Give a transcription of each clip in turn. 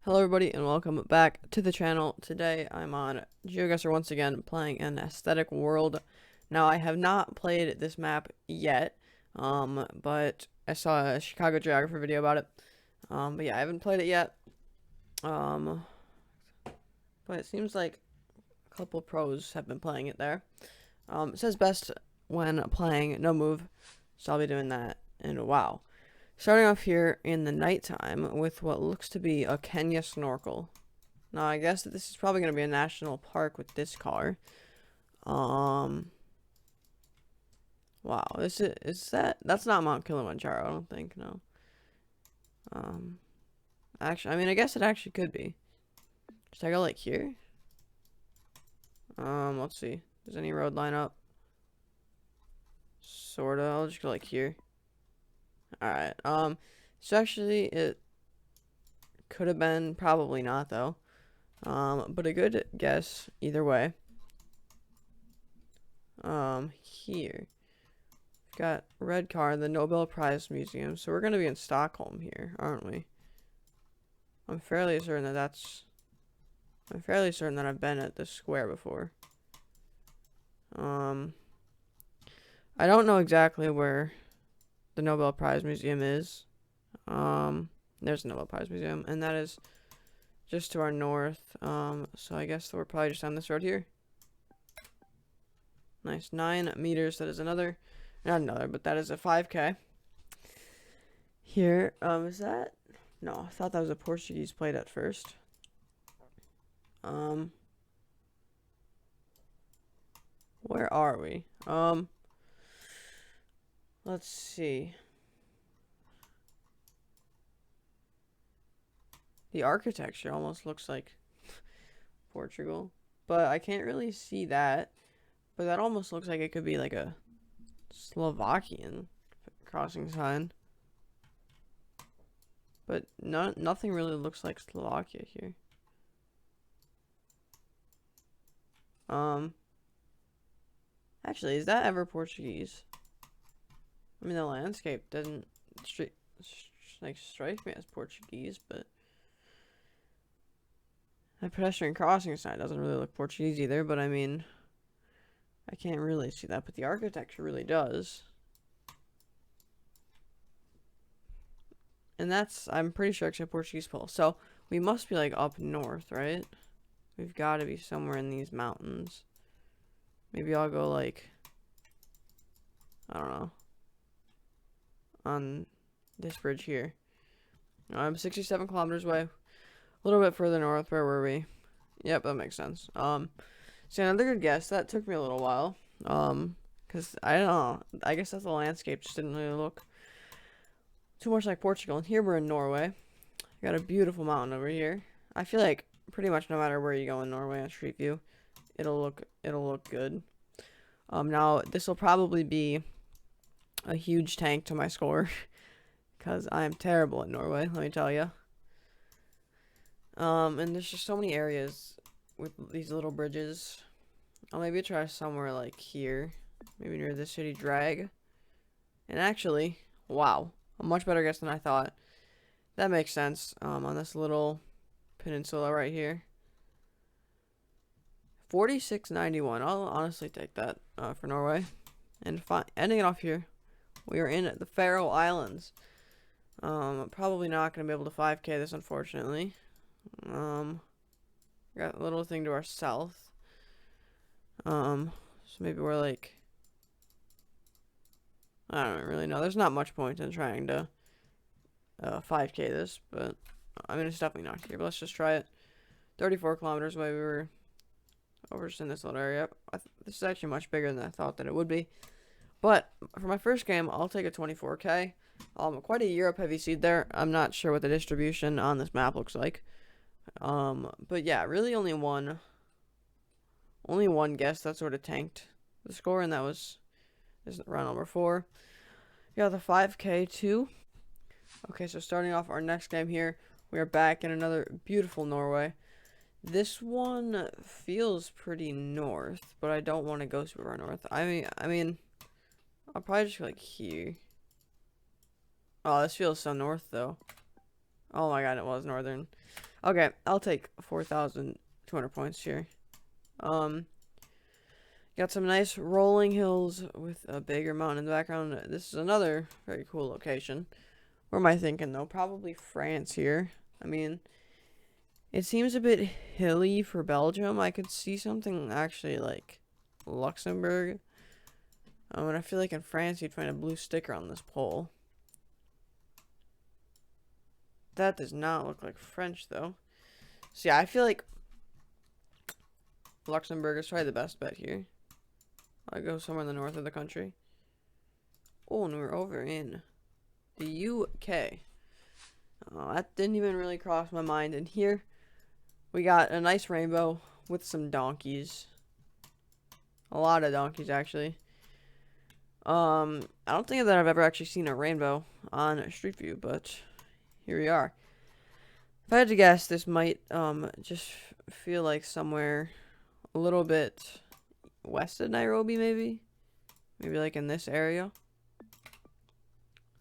Hello everybody and welcome back to the channel. Today I'm on GeoGuessr once again playing an aesthetic world. Now I have not played this map yet, but I saw a Chicago geographer video about it. But yeah, I haven't played it yet. But it seems like a couple pros have been playing it there. It says best when playing no move, so I'll be doing that. And wow. Starting off here in the nighttime with what looks to be a Kenya snorkel. Now, I guess that this is probably going to be a national park with this car. Wow, that's not Mount Kilimanjaro, I don't think, no. Actually, I mean, I guess it actually could be. Should I go, like, here? Let's see. Does any road line up? Sorta, I'll just go, like, here. Alright, so actually, it could have been, probably not, though. But a good guess, either way. Here. We've got red car, the Nobel Prize Museum, so we're gonna be in Stockholm here, aren't we? I'm fairly certain that I've been at this square before. I don't know exactly where the Nobel Prize Museum is. There's the Nobel Prize Museum, and that is just to our north. So I guess we're probably just on this road here. Nice, 9 meters. That is not another, but that is a 5K. Here, is that? No, I thought that was a Portuguese plate at first. Where are we? Let's see. The architecture almost looks like Portugal, but I can't really see that. But that almost looks like it could be like a Slovakian crossing sign. But nothing really looks like Slovakia here. Actually, is that ever Portuguese? I mean, the landscape doesn't strike me as Portuguese, but the pedestrian crossing sign doesn't really look Portuguese either. But I mean, I can't really see that, but the architecture really does. And that's, I'm pretty sure, actually a Portuguese pole. So we must be like up north, right? We've got to be somewhere in these mountains. Maybe I'll go like, I don't know, on this bridge here. I'm 67 kilometers away. A little bit further north. Where were we? Yep, that makes sense. So another good guess. That took me a little while. Because I don't know. I guess that the landscape just didn't really look too much like Portugal. And here we're in Norway. Got a beautiful mountain over here. I feel like pretty much no matter where you go in Norway on Street View, it'll look good. Now this will probably be a huge tank to my score, because I am terrible at Norway. Let me tell you. And there's just so many areas with these little bridges. I'll maybe try somewhere like here, maybe near the city drag. And actually, wow, a much better guess than I thought. That makes sense. On this little peninsula right here. 46.91. I'll honestly take that for Norway. And ending it off here, we are in the Faroe Islands. Probably not going to be able to 5K this, unfortunately. Got a little thing to our south. So maybe we're like, I don't really know. There's not much point in trying to 5K this, but I mean, it's definitely not here, but let's just try it. 34 kilometers away. We were over just in this little area. This is actually much bigger than I thought that it would be. But for my first game, I'll take a 24K. Quite a Europe heavy seed there. I'm not sure what the distribution on this map looks like. But yeah, really only one guess that sort of tanked the score, and that was round number 4. Got the 5K too. Okay, so starting off our next game here, we are back in another beautiful Norway. This one feels pretty north, but I don't want to go super far north. I mean, I'll probably just go like here. Oh, this feels so north though. Oh my god, it was northern. Okay, I'll take 4,200 points here. Got some nice rolling hills with a bigger mountain in the background. This is another very cool location. Where am I thinking though? Probably France here. I mean, it seems a bit hilly for Belgium. I could see something actually like Luxembourg. And I feel like in France you'd find a blue sticker on this pole. That does not look like French though. So yeah, I feel like Luxembourg is probably the best bet here. I'll go somewhere in the north of the country. Oh, and we're over in the UK. Oh, that didn't even really cross my mind. And here we got a nice rainbow with some donkeys. A lot of donkeys, actually. I don't think that I've ever actually seen a rainbow on Street View, but here we are. If I had to guess, this might just feel like somewhere a little bit west of Nairobi, maybe like in this area.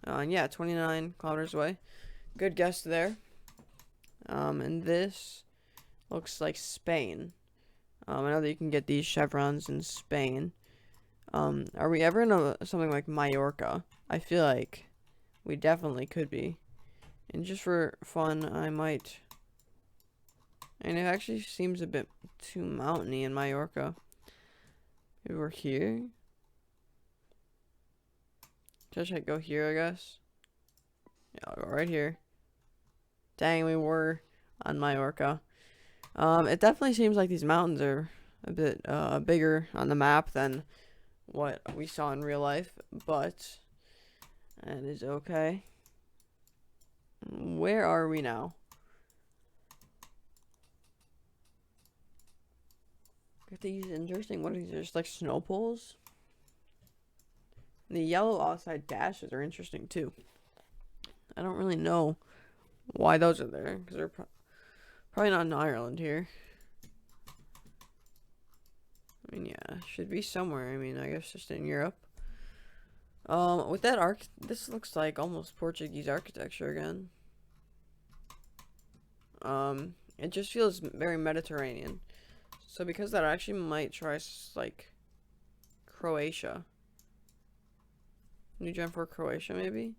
And yeah, 29 kilometers away. Good guess there. And this looks like Spain. I know that you can get these chevrons in Spain. Are we ever in something like Mallorca? I feel like we definitely could be. And just for fun, I might. And it actually seems a bit too mountainy in Mallorca. Maybe we're here. Should I go here, I guess? Yeah, I'll go right here. Dang, we were on Mallorca. It definitely seems like these mountains are a bit bigger on the map than what we saw in real life, but that is okay. Where are we now? Get these interesting. What are these? Just like snow poles? The yellow outside dashes are interesting too. I don't really know why those are there, because they're probably not in Ireland here. I mean, yeah, should be somewhere. I mean, I guess just in Europe. With that this looks like almost Portuguese architecture again. It just feels very Mediterranean. So because of that, I actually might try like Croatia. New gen for Croatia, maybe.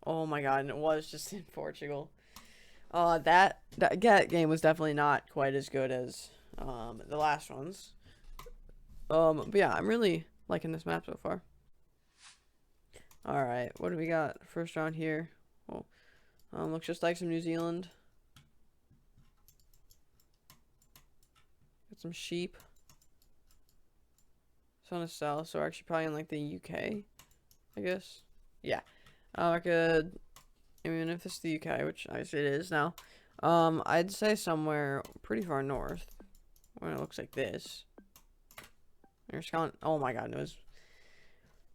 Oh my god, and it was just in Portugal. That game was definitely not quite as good as the last ones. But yeah, I'm really liking this map so far. All right, what do we got? First round here. Oh, looks just like some New Zealand. Got some sheep. It's on the south, so we're actually probably in like the UK, I guess. Yeah. I could, I mean, if it's the UK, which I guess it is now, I'd say somewhere pretty far north, when it looks like this. Oh my god, it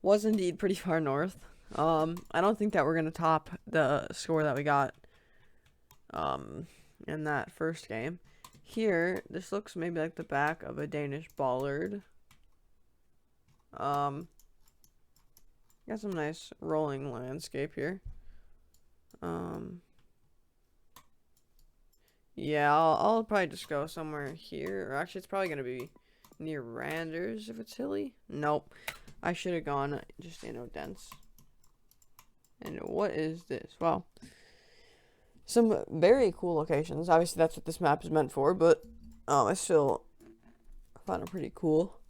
was indeed pretty far north. I don't think that we're gonna top the score that we got, in that first game. Here, this looks maybe like the back of a Danish bollard. Got some nice rolling landscape here. Yeah, I'll probably just go somewhere here. Or actually, it's probably going to be near Randers if it's hilly. Nope. I should have gone just dense. And what is this? Well, some very cool locations. Obviously, that's what this map is meant for, but I still find it pretty cool.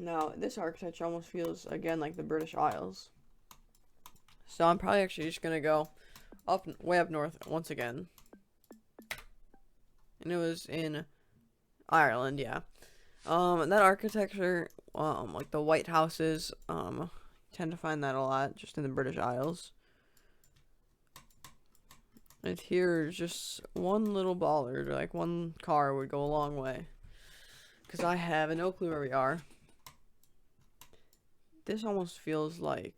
Now, this architecture almost feels, again, like the British Isles. So I'm probably actually just going to go way up north once again. And it was in Ireland, yeah. That architecture, like the white houses, tend to find that a lot just in the British Isles. And here, just one little bollard, or like one car would go a long way. Because I have no clue where we are. This almost feels like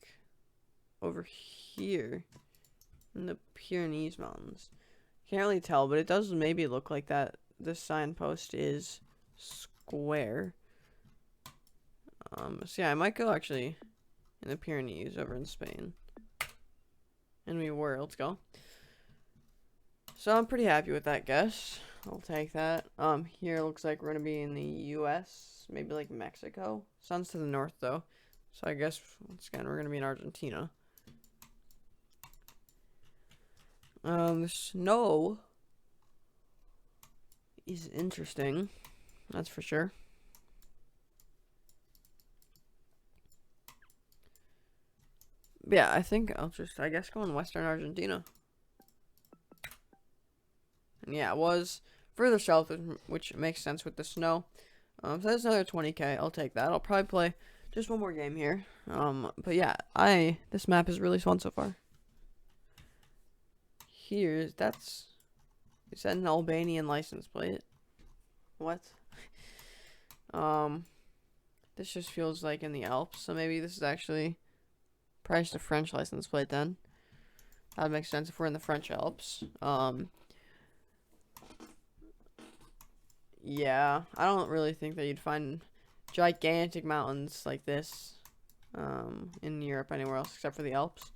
over here in the Pyrenees Mountains. Can't really tell, but it does maybe look like that this signpost is square. So yeah, I might go actually in the Pyrenees over in Spain. And we were. Let's go. So I'm pretty happy with that guess. I'll take that. Here it looks like we're gonna be in the U.S., maybe like Mexico. Sun's to the north though, so I guess once again we're gonna be in Argentina. The snow is interesting, that's for sure. But yeah, I think I'll just, I guess, go in Western Argentina. And yeah, it was further south, which makes sense with the snow. So that's another 20k. I'll take that. I'll probably play just one more game here. But yeah, this map is really fun so far. Is that an Albanian license plate? What? This just feels like in the Alps, so maybe this is actually probably just a French license plate then. That would make sense if we're in the French Alps. Yeah, I don't really think that you'd find gigantic mountains like this in Europe anywhere else except for the Alps.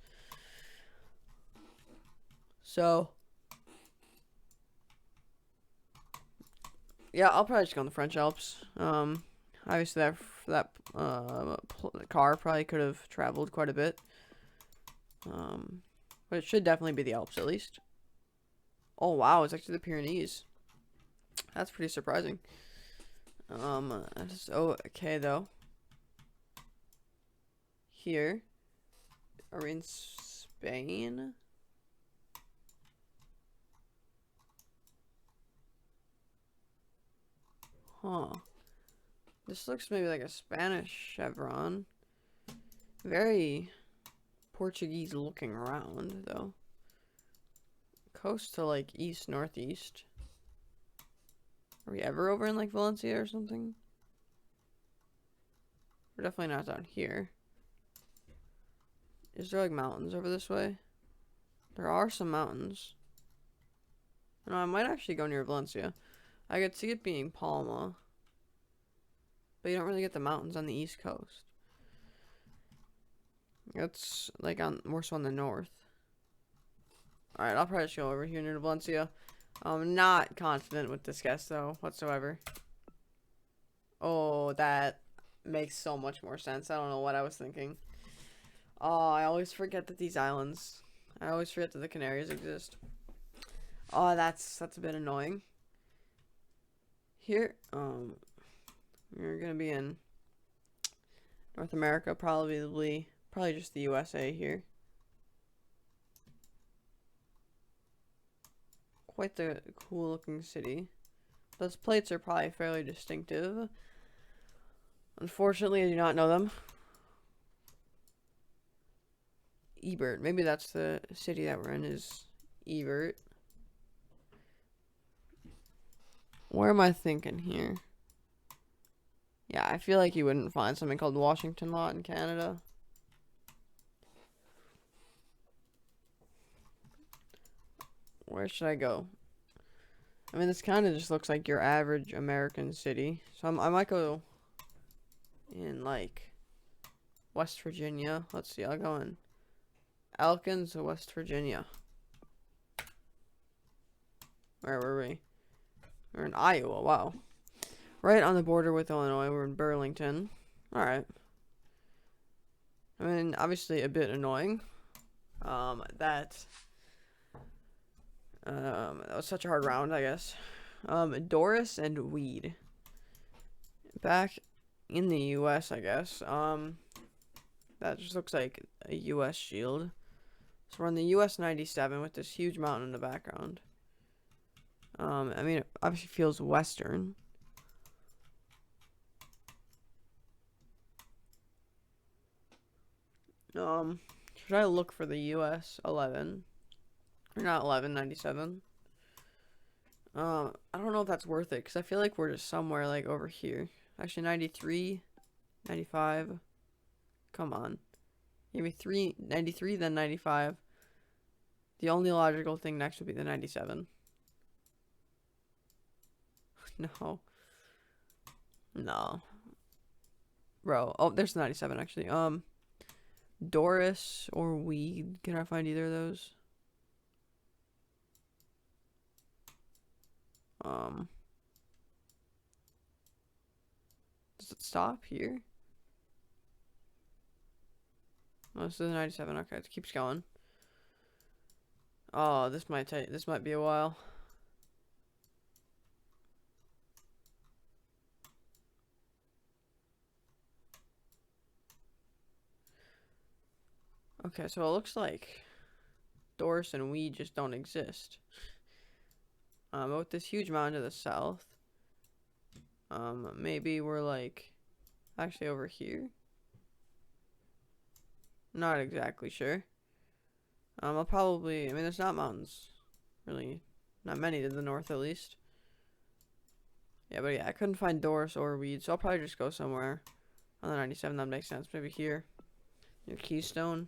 So, yeah, I'll probably just go in the French Alps. Obviously that car probably could have traveled quite a bit. But it should definitely be the Alps at least. Oh wow, it's actually the Pyrenees. That's pretty surprising. That's okay though. Here, are we in Spain? Huh. This looks maybe like a Spanish chevron. Very Portuguese looking around though. Coast to like east northeast. Are we ever over in like Valencia or something? We're definitely not down here. Is there like mountains over this way? There are some mountains. No, I might actually go near Valencia. I could see it being Palma. But you don't really get the mountains on the east coast. It's like more so on the north. Alright, I'll probably just go over here near Valencia. I'm not confident with this guess though, whatsoever. Oh, that makes so much more sense. I don't know what I was thinking. Oh, I always forget that these islands. I always forget that the Canaries exist. Oh, that's a bit annoying. Here, we're gonna be in North America, probably just the USA here. Quite the cool looking city. Those plates are probably fairly distinctive. Unfortunately, I do not know them. Ebert. Maybe that's the city that we're in is Ebert. Where am I thinking here? Yeah, I feel like you wouldn't find something called Washington Lot in Canada. Where should I go? I mean, this kind of just looks like your average American city. So I might go in, like, West Virginia. Let's see, I'll go in Elkins, West Virginia. Where were we? We're in Iowa, wow. Right on the border with Illinois, we're in Burlington. Alright. I mean, obviously a bit annoying. That was such a hard round, I guess. Doris and Weed. Back in the US, I guess. That just looks like a US shield. So we're on the US 97 with this huge mountain in the background. I mean, it obviously feels western. Should I look for the US 11? Or not 11, 97? I don't know if that's worth it, because I feel like we're just somewhere, like, over here. Actually, 93, 95. Come on. Give me 93, then 95. The only logical thing next would be the 97. No. No. Bro. Oh, there's the 97, actually. Doris or weed. Can I find either of those? Does it stop here? Oh, this is 97. Okay, it keeps going. Oh, this might be a while. Okay, so it looks like Doris and weed just don't exist. With this huge mountain to the south. Maybe we're like actually over here. Not exactly sure. I mean, there's not mountains, really, not many to the north at least. Yeah, but yeah, I couldn't find Doris or weed, so I'll probably just go somewhere on the 97. That makes sense. Maybe here, near Keystone.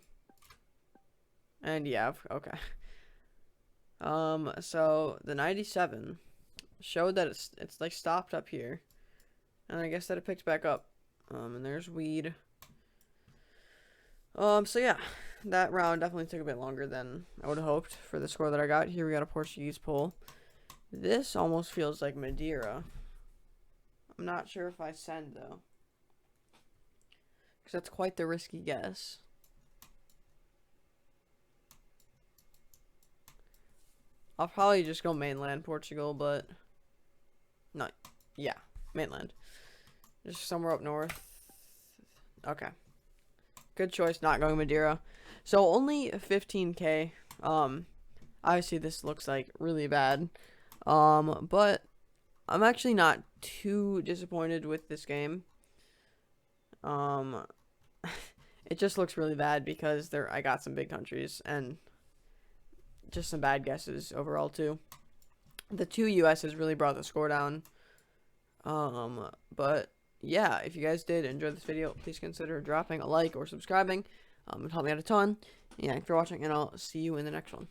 And yeah, okay. So the 97 showed that it's like stopped up here, and I guess that it picked back up. And there's weed. So yeah, that round definitely took a bit longer than I would have hoped for the score that I got. Here we got a Portuguese pull. This almost feels like Madeira. I'm not sure if I send though, because that's quite the risky guess. I'll probably just go mainland Portugal, but no, yeah, mainland. Just somewhere up north. Okay. Good choice not going Madeira. So only 15k. Obviously this looks like really bad. But I'm actually not too disappointed with this game. It just looks really bad because I got some big countries and just some bad guesses overall too. The two US's really brought the score down. But yeah, if you guys did enjoy this video, please consider dropping a like or subscribing. It helped me out a ton. Yeah, thanks for watching, and I'll see you in the next one.